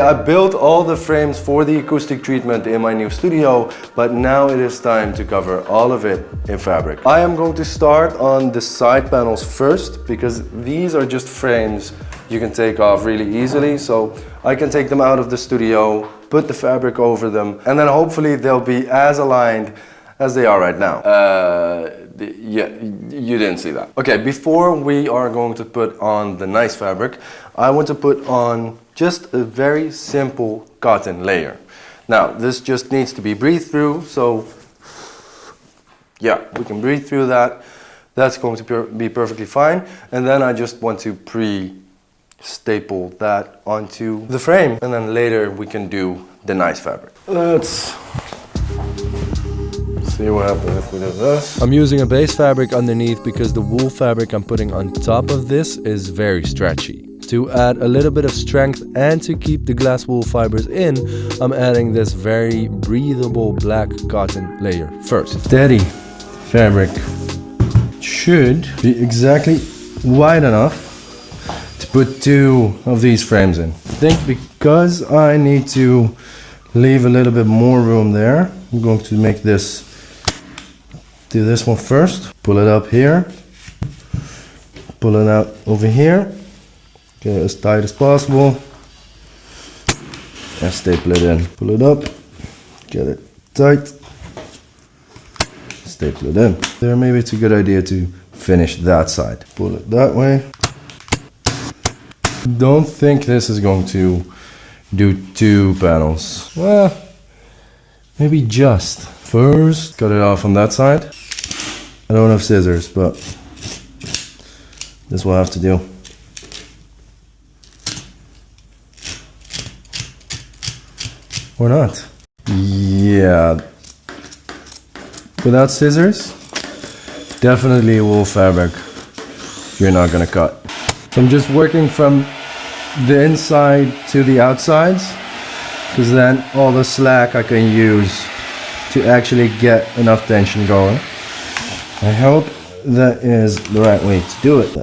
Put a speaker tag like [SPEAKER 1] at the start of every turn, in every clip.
[SPEAKER 1] I built all the frames for the acoustic treatment in my new studio, but now it is time to cover all of it in Fabric. I am going to start on the side panels first, because these are just frames you can take off really easily. So I can take them out of the studio, put the fabric over them, and then hopefully they'll be as aligned as they are right now. Yeah, you didn't see that. Okay, before we are going to put on the nice fabric, I want to put on just a very simple cotton layer. Now, this just needs to be breathed through, so yeah, we can breathe through that. That's going to be perfectly fine. And then I just want to pre-staple that onto the frame, and then later we can do the nice fabric. Let's see what happens if we do this.
[SPEAKER 2] I'm using a base fabric underneath because the wool fabric I'm putting on top of this is very stretchy. To add a little bit of strength and to keep the glass wool fibers in, I'm adding this very breathable black cotton layer first.
[SPEAKER 1] Steady fabric should be exactly wide enough to put 2 of these frames in. I think because I need to leave a little bit more room there, I'm going to make this, do this one first, pull it up here, pull it out over here, get it as tight as possible, and staple it in. Pull it up, get it tight, staple it in. There, maybe it's a good idea to finish that side. Pull it that way. Don't think this is going to do 2 panels. Well, maybe just. First, cut it off on that side. I don't have scissors, but this will have to do. Or not. Yeah. Without scissors, definitely wool fabric you're not gonna cut. So I'm just working from the inside to the outsides, because then all the slack I can use to actually get enough tension going. I hope that is the right way to do it.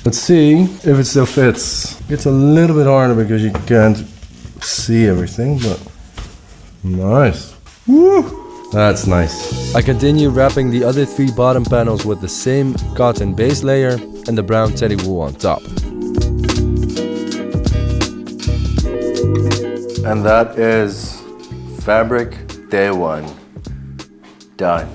[SPEAKER 1] Let's see if it still fits. It's a little bit harder because you can't see everything, but nice. Woo! That's nice.
[SPEAKER 2] I continue wrapping the other 3 bottom panels with the same cotton base layer and the brown teddy wool on top.
[SPEAKER 1] And that is fabric day 1 done.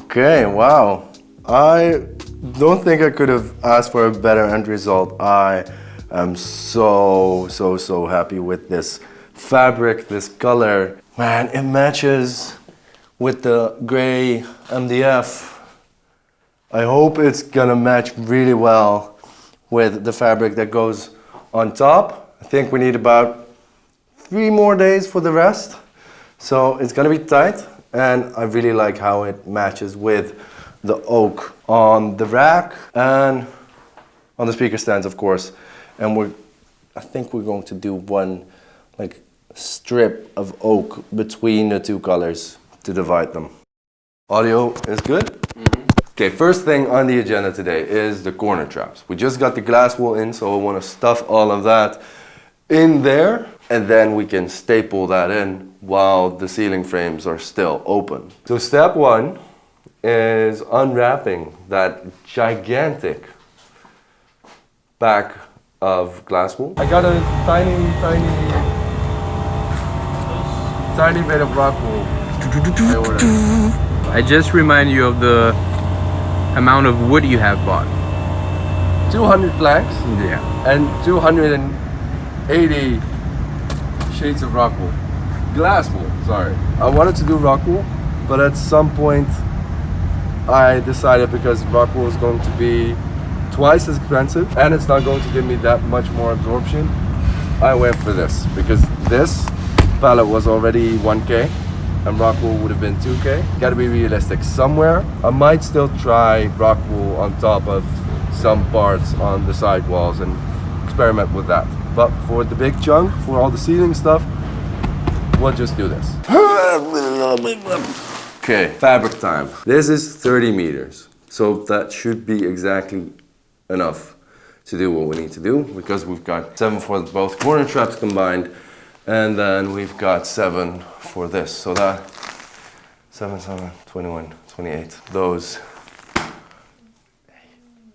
[SPEAKER 1] Okay, wow. I don't think I could have asked for a better end result. I am so happy with this fabric, this color. Man, it matches with the gray MDF. I hope it's gonna match really well with the fabric that goes on top. I think we need about 3 more days for the rest. So it's gonna be tight, and I really like how it matches with the oak on the rack and on the speaker stands, of course. And I think we're going to do one like strip of oak between the 2 colors to divide them. Audio is good? Mm-hmm. Okay, first thing on the agenda today is the corner traps. We just got the glass wool in, so I want to stuff all of that in there, and then we can staple that in while the ceiling frames are still open. So step 1 is unwrapping that gigantic pack of glass wool. I got a tiny bit of rock wool.
[SPEAKER 3] I just remind you of the amount of wood you have bought.
[SPEAKER 1] 200 planks.
[SPEAKER 3] Yeah.
[SPEAKER 1] And 280 shades of rock wool. Glass wool, sorry. I wanted to do rock wool, but at some point I decided, because rock wool is going to be twice as expensive and it's not going to give me that much more absorption, I went for this, because this pallet was already 1K and rock wool would have been 2K. Gotta be realistic. Somewhere I might still try rock wool on top of some parts on the side walls and experiment with that. But for the big chunk, for all the ceiling stuff, we'll just do this. Okay, fabric time. This is 30 meters, so that should be exactly enough. to do what we need to do, because we've got 7 for both corner traps combined, and then we've got 7 for this. So that 7, 7, 21, 28. Those.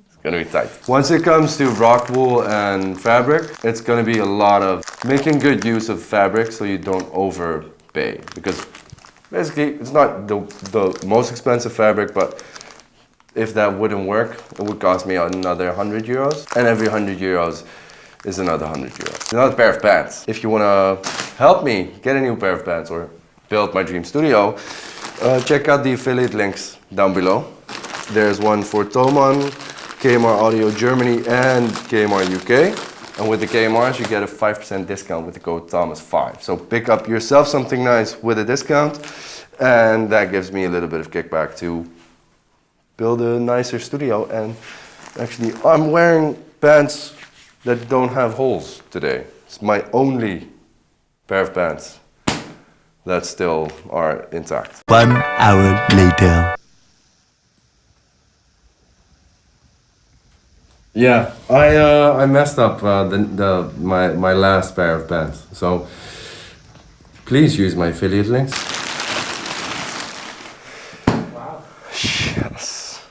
[SPEAKER 1] It's gonna be tight. Once it comes to rock wool and fabric, it's gonna be a lot of making good use of fabric so you don't overpay. Because basically, it's not the most expensive fabric, but if that wouldn't work, it would cost me another 100 euros. And every 100 euros is another 100 euros. Another pair of pants. If you wanna help me get a new pair of pants or build my dream studio, check out the affiliate links down below. There's one for Thomann, KMR Audio Germany, and KMR UK. And with the KMRs, you get a 5% discount with the code Thomas5. So pick up yourself something nice with a discount, and that gives me a little bit of kickback to build a nicer studio. And actually, I'm wearing pants that don't have holes today. It's my only pair of pants that still are intact.
[SPEAKER 4] 1 hour later.
[SPEAKER 1] Yeah, I messed up my last pair of pants. So please use my affiliate links.
[SPEAKER 5] Wow.
[SPEAKER 1] Yes.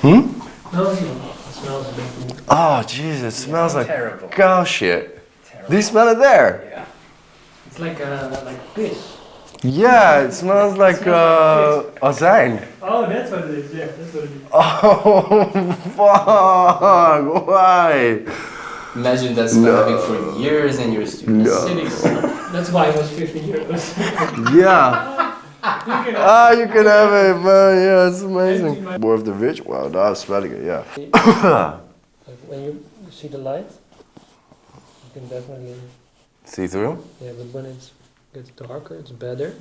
[SPEAKER 5] No, it smells a bit.
[SPEAKER 1] Oh, jeez, it smells like
[SPEAKER 5] terrible.
[SPEAKER 1] cow shit.
[SPEAKER 5] Terrible.
[SPEAKER 1] Do you smell it there?
[SPEAKER 5] Yeah. It's like piss.
[SPEAKER 1] Yeah, it smells like azijn.
[SPEAKER 5] Oh, that's what it is. Yeah, that's what it is.
[SPEAKER 1] Oh, fuck! Why?
[SPEAKER 6] Imagine that smelling for years in your studio.
[SPEAKER 1] No.
[SPEAKER 6] Acidic.
[SPEAKER 5] That's why it was 15 euros.
[SPEAKER 1] Yeah. You can have it, man. Yeah, it's amazing. More of the rich. Wow, now I'm smelling it. Yeah.
[SPEAKER 5] When you see the light, you can definitely.
[SPEAKER 1] See through?
[SPEAKER 5] Yeah, but when it gets darker, it's better.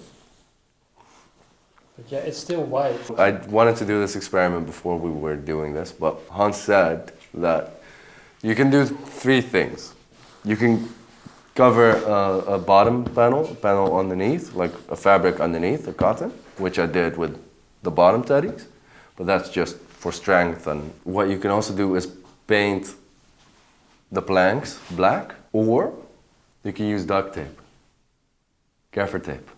[SPEAKER 5] But yeah, it's still white.
[SPEAKER 1] I wanted to do this experiment before we were doing this, but Hans said that you can do 3 things. You can cover a bottom panel underneath, like a fabric underneath, a cotton, which I did with the bottom teddies, but that's just for strength. And what you can also do is paint the planks black, or you can use duct tape, gaffer tape.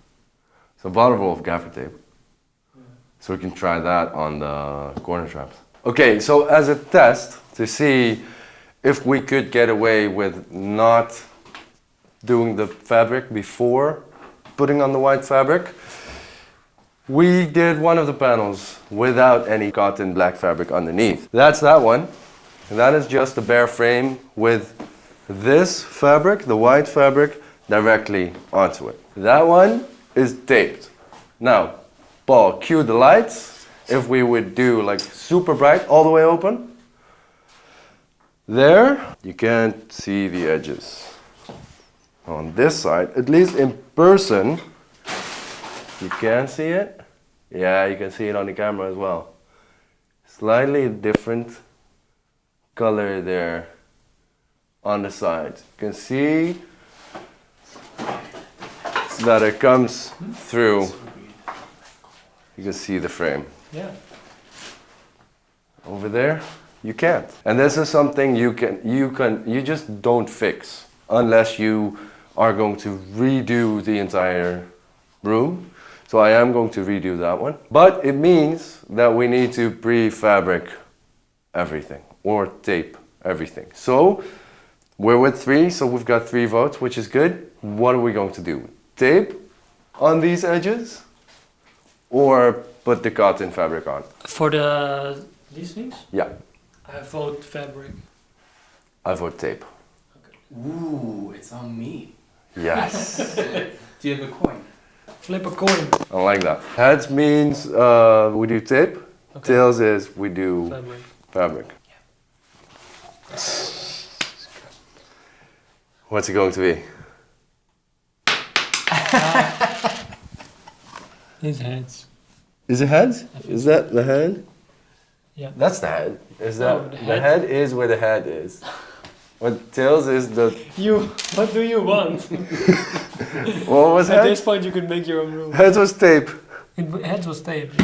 [SPEAKER 1] So a bottle roll of gaffer tape. So we can try that on the corner traps. Okay, so as a test to see if we could get away with not doing the fabric before putting on the white fabric, we did one of the panels without any cotton black fabric underneath. That's that one. And that is just a bare frame with this fabric, the white fabric, directly onto it. That one is taped. Now, Paul, cue the lights. If we would do like super bright, all the way open. There, you can't see the edges. On this side, at least in person, you can see it. Yeah, you can see it on the camera as well. Slightly different color there on the side. You can see that it comes through. You can see the frame.
[SPEAKER 5] Yeah.
[SPEAKER 1] Over there, you can't. And this is something you just don't fix unless you are going to redo the entire room. So I am going to redo that one. But it means that we need to pre-fabric everything or tape everything. So we're with 3, so we've got 3 votes, which is good. What are we going to do? Tape on these edges or put the cotton fabric on?
[SPEAKER 5] For these things,
[SPEAKER 1] Yeah,
[SPEAKER 5] I vote fabric.
[SPEAKER 1] I vote tape.
[SPEAKER 6] Ooh, it's on me.
[SPEAKER 1] Yes.
[SPEAKER 6] Do you have a coin?
[SPEAKER 5] Flip a coin.
[SPEAKER 1] I like that. Heads means we do tape.
[SPEAKER 5] Okay.
[SPEAKER 1] Tails is we do
[SPEAKER 5] Fabric.
[SPEAKER 1] fabric. What's it going to be?
[SPEAKER 5] His heads.
[SPEAKER 1] Is it heads? Is that the head?
[SPEAKER 5] Yeah.
[SPEAKER 1] That's the head. Is that
[SPEAKER 5] Oh, the
[SPEAKER 1] the
[SPEAKER 5] head.
[SPEAKER 1] head is where the head is. What tails is the
[SPEAKER 5] What do you want?
[SPEAKER 1] what was
[SPEAKER 5] At this
[SPEAKER 1] head?
[SPEAKER 5] point, you could make your own rule.
[SPEAKER 1] Heads was tape.
[SPEAKER 5] Heads was taped.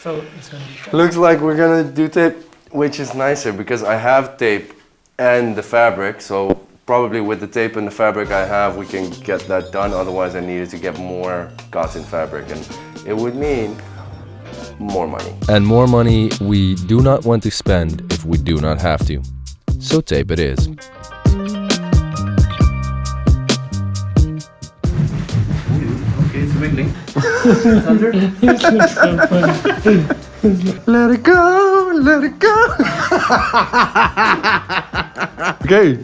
[SPEAKER 5] So it's gonna be.
[SPEAKER 1] Looks like we're gonna do tape. which is nicer because I have tape and the fabric, so probably with the tape and the fabric I have, we can get that done. Otherwise I needed to get more cotton fabric, and it would mean more money.
[SPEAKER 2] And more money we do not want to spend if we do not have to. So tape it is.
[SPEAKER 6] Okay, it's wiggling.
[SPEAKER 1] Let it go, let it go. Okay,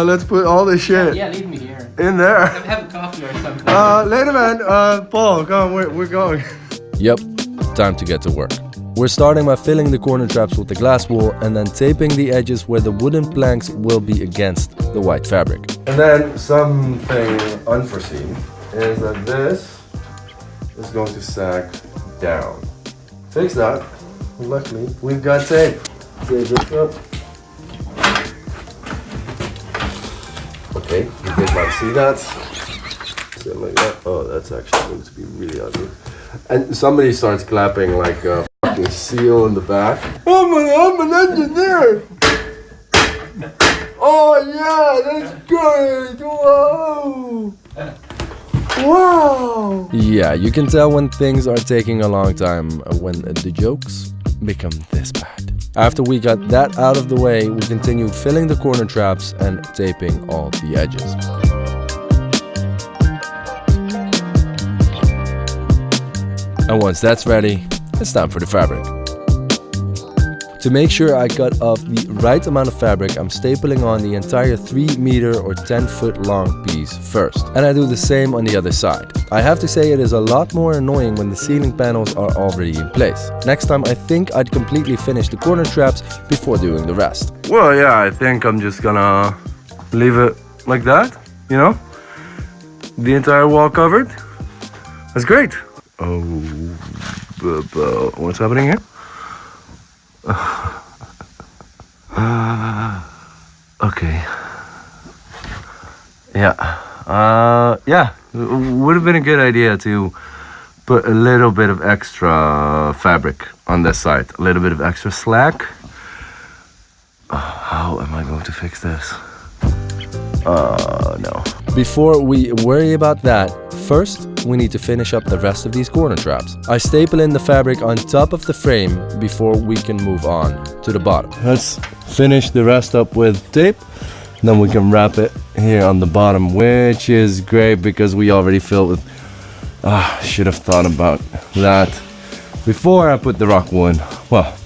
[SPEAKER 1] let's put all this shit
[SPEAKER 6] Yeah, leave me here.
[SPEAKER 1] in there.
[SPEAKER 6] Have a coffee or something.
[SPEAKER 1] Later, man. Paul, come, we're going.
[SPEAKER 2] Yep, time to get to work. We're starting by filling the corner traps with the glass wool and then taping the edges where the wooden planks will be against the white fabric.
[SPEAKER 1] And then something unforeseen is that this is going to sag down. Fix that. Luckily, we've got tape. Tape it up. Okay, you guys might see that. Something like that. Oh, that's actually going to be really ugly. And somebody starts clapping like a fucking seal in the back. I'm an engineer! Oh yeah, that's good! Whoa! Wow!
[SPEAKER 2] Yeah, you can tell when things are taking a long time when the jokes become this bad. After we got that out of the way, we continued filling the corner traps and taping all the edges. And once that's ready, it's time for the fabric. To make sure I cut off the right amount of fabric, I'm stapling on the entire 3 meter or 10 foot long piece first. And I do the same on the other side. I have to say it is a lot more annoying when the ceiling panels are already in place. Next time I think I'd completely finish the corner traps before doing the rest.
[SPEAKER 1] Well, yeah, I think I'm just gonna leave it like that, you know? The entire wall covered. That's great. Oh, what's happening here? Okay. Yeah, would have been a good idea to put a little bit of extra fabric on this side, a little bit of extra slack. How am I going to fix this? No.
[SPEAKER 2] Before we worry about that, first we need to finish up the rest of these corner traps. I staple in the fabric on top of the frame before we can move on to the bottom.
[SPEAKER 1] Let's finish the rest up with tape. Then we can wrap it here on the bottom, which is great because we already filled with... should have thought about that before I put the rock wool in. Well,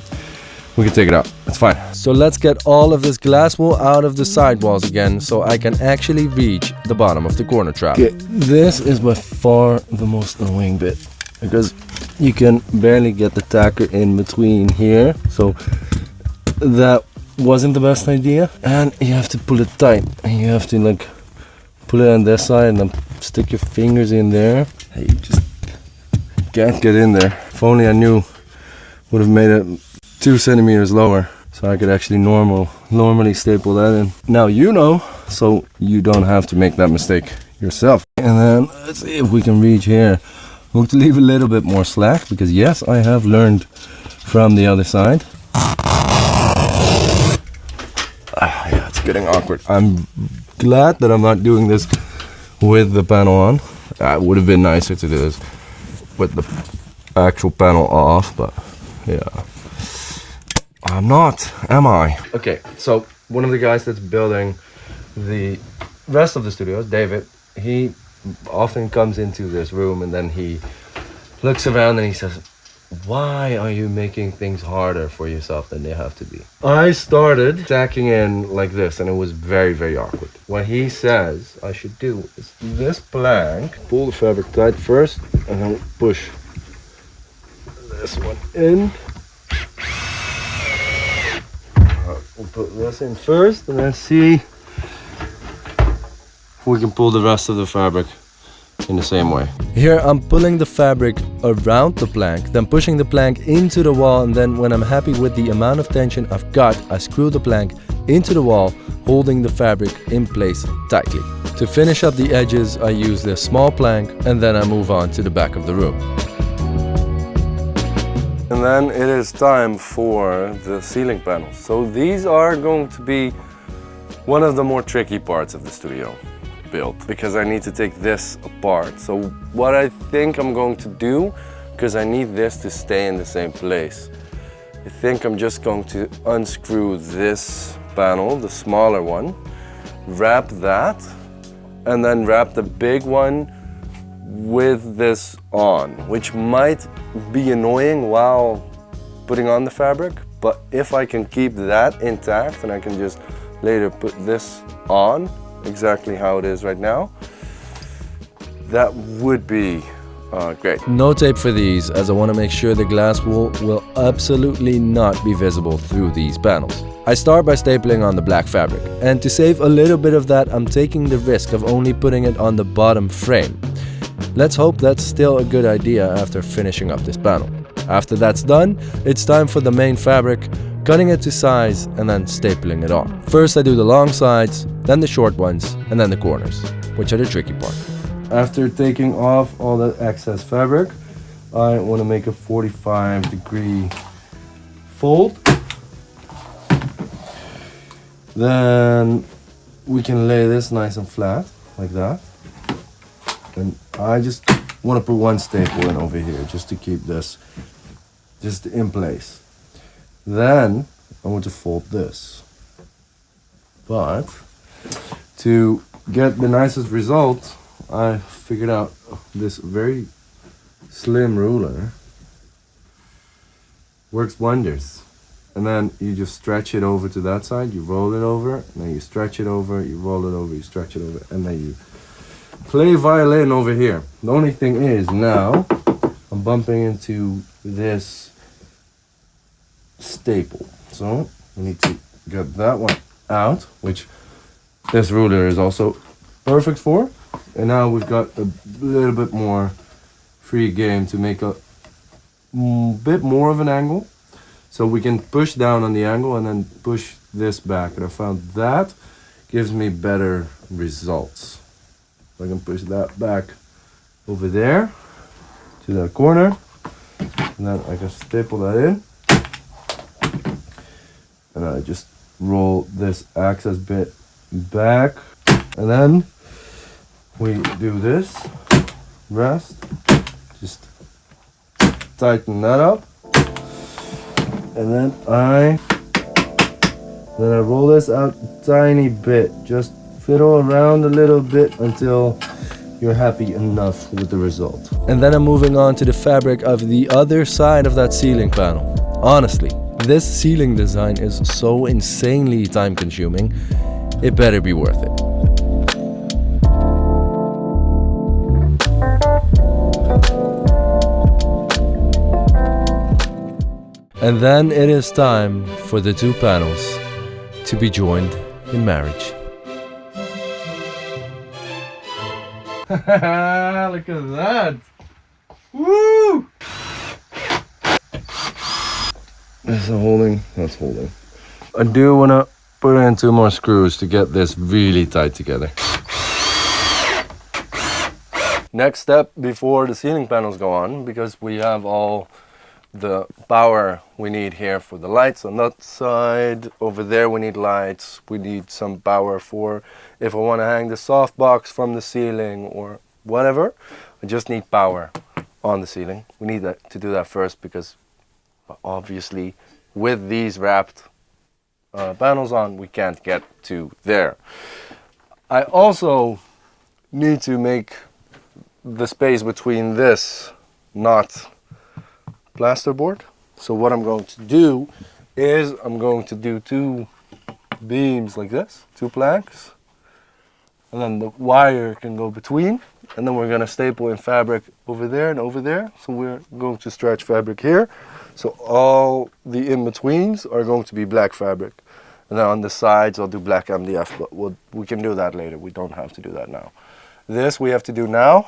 [SPEAKER 1] we can take it out. It's fine.
[SPEAKER 2] So let's get all of this glass wool out of the sidewalls again so I can actually reach the bottom of the corner trap.
[SPEAKER 1] Okay, this is by far the most annoying bit because you can barely get the tacker in between here. So that wasn't the best idea, and you have to pull it tight, and you have to like pull it on this side and then stick your fingers in there. You just can't get in there. If only I knew, would have made it 2 centimeters lower so I could actually normally staple that in. Now you know, so you don't have to make that mistake yourself. And then let's see if we can reach here. I'm going to leave a little bit more slack because yes, I have learned from the other side. Yeah, it's getting awkward. I'm glad that I'm not doing this with the panel on. It would have been nicer to do this with the actual panel off, but yeah. I'm not, am I? Okay, so one of the guys that's building the rest of the studios, David, he often comes into this room and then he looks around and he says, why are you making things harder for yourself than they have to be? I started tacking in like this and it was very, very awkward. What he says I should do is this plank, pull the fabric tight first and then push this one in. We'll put this in first and then see if we can pull the rest of the fabric in the same way.
[SPEAKER 2] Here I'm pulling the fabric around the plank, then pushing the plank into the wall, and then when I'm happy with the amount of tension I've got, I screw the plank into the wall, holding the fabric in place tightly. To finish up the edges, I use this small plank and then I move on to the back of the room.
[SPEAKER 1] And then it is time for the ceiling panels. So these are going to be one of the more tricky parts of the studio build because I need to take this apart. So what I think I'm going to do, because I need this to stay in the same place, I think I'm just going to unscrew this panel, the smaller one, wrap that, and then wrap the big one with this on, which might be annoying while putting on the fabric, but if I can keep that intact and I can just later put this on exactly how it is right now, that would be great.
[SPEAKER 2] No tape for these, as I want to make sure the glass wool will absolutely not be visible through these panels. I start by stapling on the black fabric, and to save a little bit of that, I'm taking the risk of only putting it on the bottom frame. Let's hope that's still a good idea after finishing up this panel. After that's done, it's time for the main fabric, cutting it to size and then stapling it on. First I do the long sides, then the short ones, and then the corners, which are the tricky part.
[SPEAKER 1] After taking off all the excess fabric, I want to make a 45-degree fold. Then we can lay this nice and flat, like that. And I just want to put one staple in over here, just to keep this just in place. Then I want to fold this. But to get the nicest result, I figured out this very slim ruler works wonders. And then you just stretch it over to that side, you roll it over, and then you stretch it over, you roll it over, you stretch it over, and then you play violin over here. The only thing is now I'm bumping into this staple. So we need to get that one out, which this ruler is also perfect for. And now we've got a little bit more free game to make a bit more of an angle. So we can push down on the angle and then push this back. And I found that gives me better results. I can push that back over there to that corner. And then I can staple that in. And I just roll this access bit back. And then we do this, rest, just tighten that up. And then I roll this out a tiny bit, just fiddle around a little bit until you're happy enough with the result.
[SPEAKER 2] And then I'm moving on to the fabric of the other side of that ceiling panel. Honestly, this ceiling design is so insanely time consuming, it better be worth it. And then it is time for the two panels to be joined in marriage.
[SPEAKER 1] Look at that! Woo! Is it holding? That's holding. I do want to put in 2 more screws to get this really tight together. Next step before the ceiling panels go on, because we have all the power we need here for the lights on that side. Over there we need lights. We need some power for if I want to hang the softbox from the ceiling or whatever. I just need power on the ceiling. We need to do that first because obviously with these wrapped panels on we can't get to there. I also need to make the space between this not plasterboard. So what I'm going to do is I'm going to do 2 beams like this, 2 planks, and then the wire can go between, and then we're going to staple in fabric over there and over there. So we're going to stretch fabric here, so all the in-betweens are going to be black fabric, and then on the sides I'll do black MDF, but we can do that later. We don't have to do that now. This we have to do now.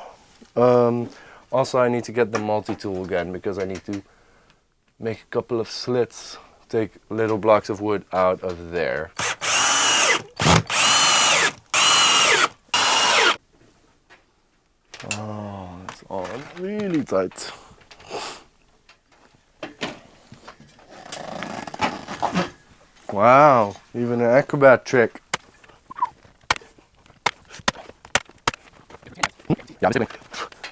[SPEAKER 1] Also, I need to get the multi-tool again because I need to make a couple of slits, take little blocks of wood out of there. Oh, that's all really tight. Wow, even an acrobat trick.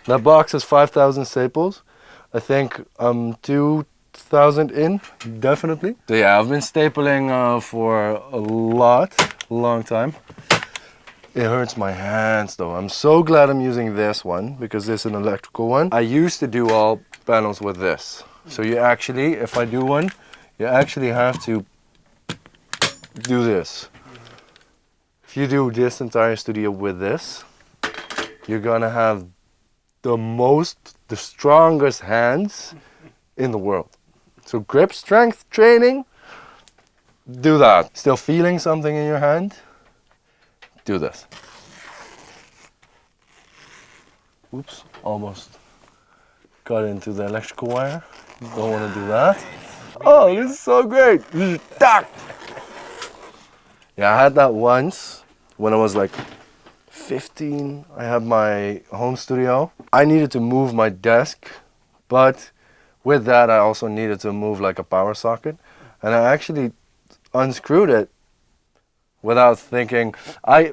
[SPEAKER 1] That box has 5,000 staples. I think 2,000 in, definitely. So yeah, I've been stapling for a long time. It hurts my hands though. I'm so glad I'm using this one because this is an electrical one. I used to do all panels with this. So you actually, if I do one, you actually have to do this. If you do this entire studio with this, you're gonna have the strongest hands in the world. So grip strength training, do that. Still feeling something in your hand? Do this. Oops, almost got into the electrical wire. Don't want to do that. Oh, this is so great. Yeah, I had that once when I was like 15. I had my home studio. I needed to move my desk, but with that I also needed to move like a power socket. And I actually unscrewed it without thinking. I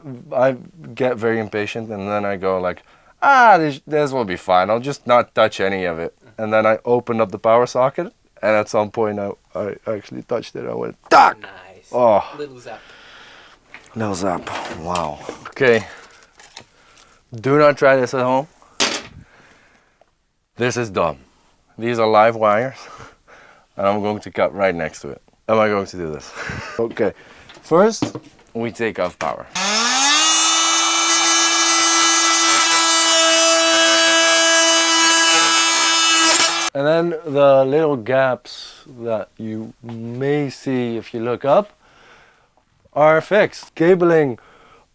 [SPEAKER 1] get very impatient and then I go like, this will be fine. I'll just not touch any of it. And then I opened up the power socket and at some point I actually touched it. I went, tack!
[SPEAKER 6] Nice.
[SPEAKER 1] Oh.
[SPEAKER 6] Little zap.
[SPEAKER 1] Little zap. Wow. Okay. Do not try this at home. This is dumb. These are live wires and I'm going to cut right next to it. Am I going to do this? Okay. First, we take off power. And then the little gaps that you may see if you look up are fixed. Cabling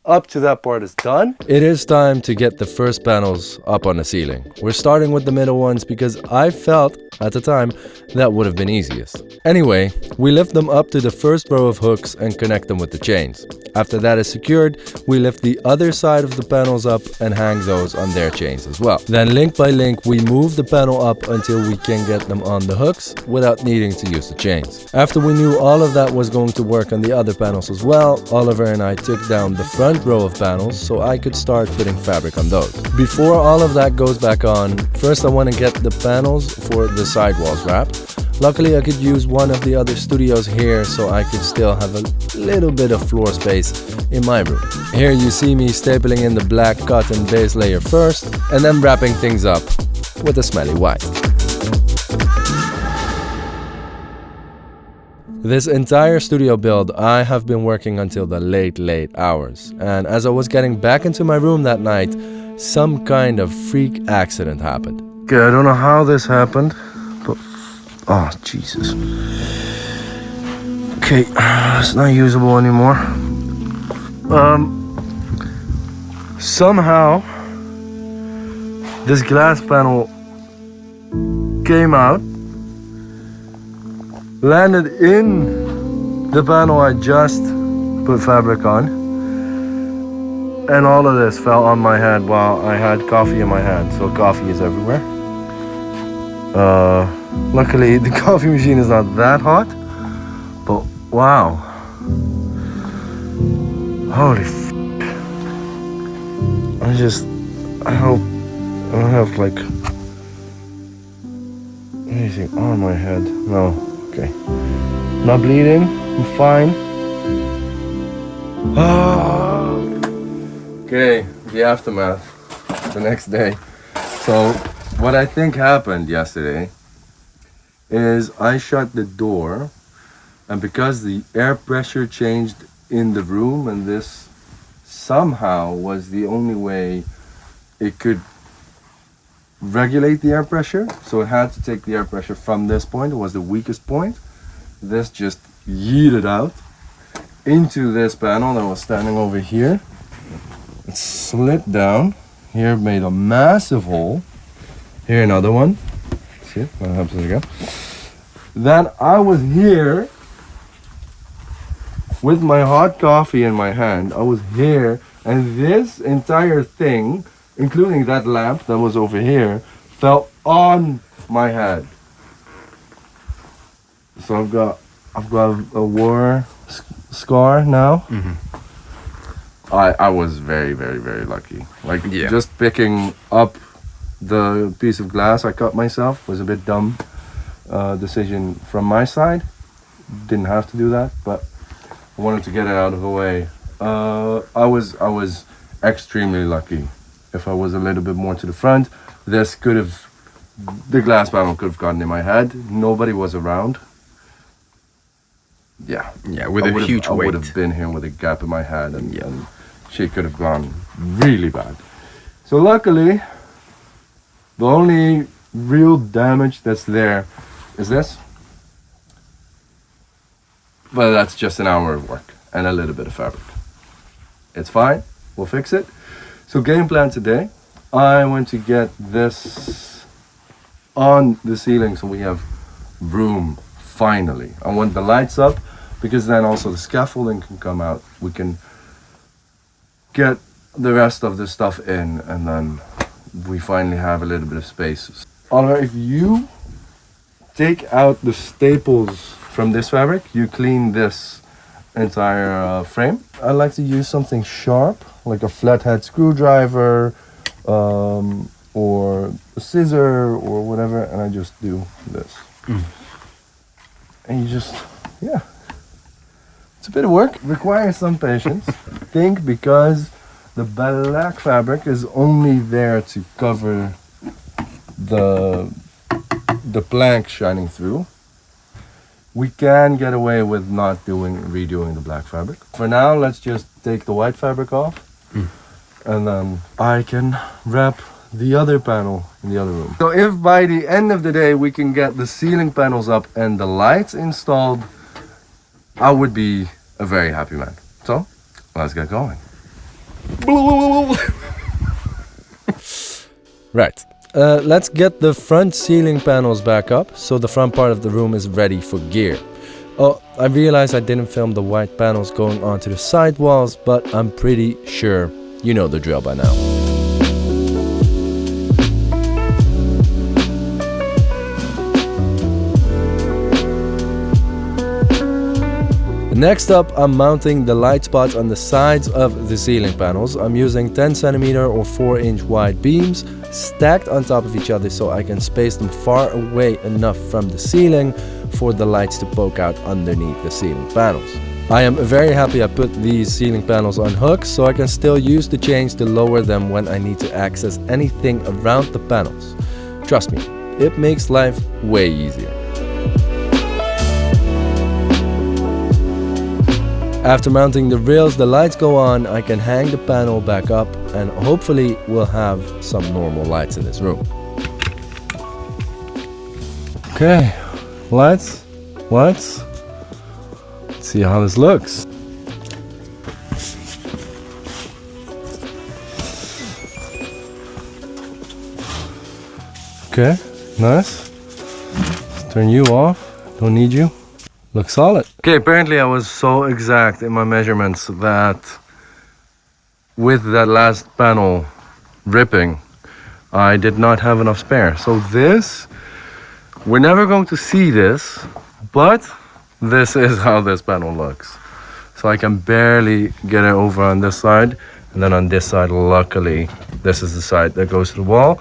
[SPEAKER 1] up to that part is done.
[SPEAKER 2] It is time to get the first panels up on the ceiling. We're starting with the middle ones because I felt at the time that would have been easiest. Anyway, we lift them up to the first row of hooks and connect them with the chains. After that is secured, we lift the other side of the panels up and hang those on their chains as well. Then link by link, we move the panel up until we can get them on the hooks without needing to use the chains. After we knew all of that was going to work on the other panels as well, Oliver and I took down the front row of panels so I could start putting fabric on those. Before all of that goes back on, first I want to get the panels for the sidewalls wrapped. Luckily I could use one of the other studios here so I could still have a little bit of floor space in my room. Here you see me stapling in the black cotton base layer first and then wrapping things up with a smelly white. This entire studio build I have been working until the late hours, and as I was getting back into my room that night, some kind of freak accident happened.
[SPEAKER 1] Okay, I don't know how this happened, but oh Jesus. Okay, it's not usable anymore. Somehow this glass panel came out, landed in the panel I just put fabric on, and all of this fell on my head while I had coffee in my hand. So coffee is everywhere. Luckily the coffee machine is not that hot, but wow, holy f***. I hope I don't have like anything on my head. No, okay, not bleeding, I'm fine. Okay, the aftermath, the next day. So what I think happened yesterday is I shut the door, and because the air pressure changed in the room, and this somehow was the only way it could regulate the air pressure, so it had to take the air pressure from this point. It was the weakest point. This just yeeted out into this panel that was standing over here. It slid down here, made a massive hole. Here another one. See it? What happens again? Then I was here with my hot coffee in my hand. I was here, and this entire thing, including that lamp that was over here, fell on my head. So I've got a war scar now. I was very, very, very lucky. Like just picking up the piece of glass I cut myself was a bit dumb decision from my side. Didn't have to do that, but I wanted to get it out of the way. I was extremely lucky. If I was a little bit more to the front, the glass panel could have gotten in my head. Nobody was around. Yeah,
[SPEAKER 3] with a huge weight.
[SPEAKER 1] I would have been here with a gap in my head, and she could have gone really bad. So luckily, the only real damage that's there is this. But that's just an hour of work and a little bit of fabric. It's fine, we'll fix it. So game plan today, I want to get this on the ceiling so we have room finally. I want the lights up because then also the scaffolding can come out. We can get the rest of the stuff in and then we finally have a little bit of space. Oliver, if you take out the staples from this fabric, you clean this entire frame. I like to use something sharp, like a flathead screwdriver or a scissor or whatever, and I just do this. And you just, it's a bit of work, requires some patience. I think because the black fabric is only there to cover the plank shining through, we can get away with not redoing the black fabric. For now, let's just take the white fabric off, and then I can wrap the other panel in the other room. So if by the end of the day we can get the ceiling panels up and the lights installed, I would be a very happy man. So let's get going.
[SPEAKER 2] Right. Let's get the front ceiling panels back up so the front part of the room is ready for gear. Oh, I realized I didn't film the white panels going onto the side walls, but I'm pretty sure you know the drill by now. Next up, I'm mounting the light spots on the sides of the ceiling panels. I'm using 10 centimeter or 4 inch wide beams stacked on top of each other so I can space them far away enough from the ceiling for the lights to poke out underneath the ceiling panels. I am very happy I put these ceiling panels on hooks so I can still use the chains to lower them when I need to access anything around the panels. Trust me, it makes life way easier. After mounting the rails, the lights go on, I can hang the panel back up and hopefully we'll have some normal lights in this room. Okay, lights. Let's see how this looks. Okay, nice. Let's turn you off, don't need you. Looks solid. Okay, apparently I was so exact in my measurements that with that last panel ripping, I did not have enough spare. So this, we're never going to see this, but this is how this panel looks. So I can barely get it over on this side, and then on this side, luckily, this is the side that goes to the wall.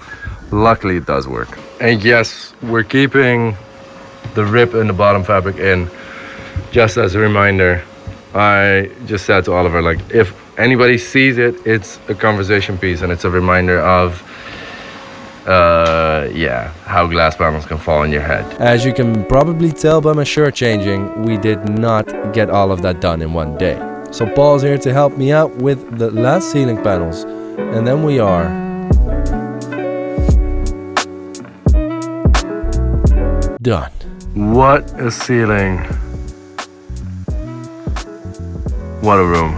[SPEAKER 2] Luckily it does work. And yes, we're keeping the rip in the bottom fabric in. Just as a reminder, I just said to Oliver, like, if anybody sees it, it's a conversation piece and it's a reminder of how glass panels can fall on your head. As you can probably tell by my shirt changing, we did not get all of that done in one day. So Paul's here to help me out with the last ceiling panels, and then we are done. What a ceiling. What a room.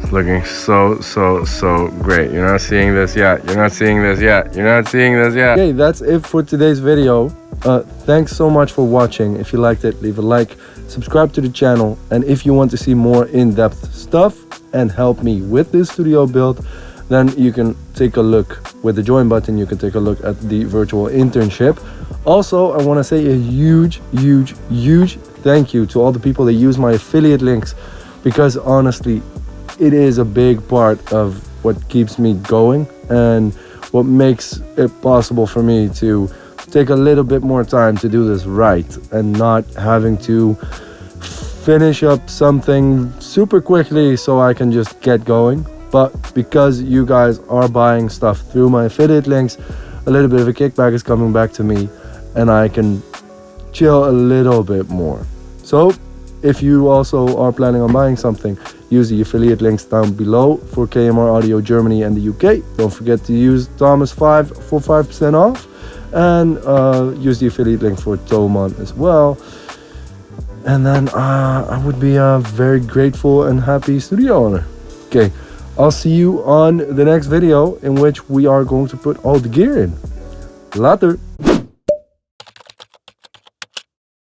[SPEAKER 2] It's looking so great. You're not seeing this yet. You're not seeing this yet. You're not seeing this yet. Okay, that's it for today's video. Thanks so much for watching. If you liked it, leave a like, subscribe to the channel, and if you want to see more in-depth stuff and help me with this studio build, then you can take a look with the join button. You can take a look at the virtual internship. Also, I want to say a huge thank you to all the people that use my affiliate links, because honestly, it is a big part of what keeps me going and what makes it possible for me to take a little bit more time to do this right and not having to finish up something super quickly so I can just get going. But because you guys are buying stuff through my affiliate links, a little bit of a kickback is coming back to me and I can chill a little bit more. So if you also are planning on buying something, use the affiliate links down below for KMR Audio Germany and the UK. Don't forget to use Thomas5 for 5% off, and use the affiliate link for Toman as well. And then I would be a very grateful and happy studio owner. Okay, I'll see you on the next video in which we are going to put all the gear in. Later.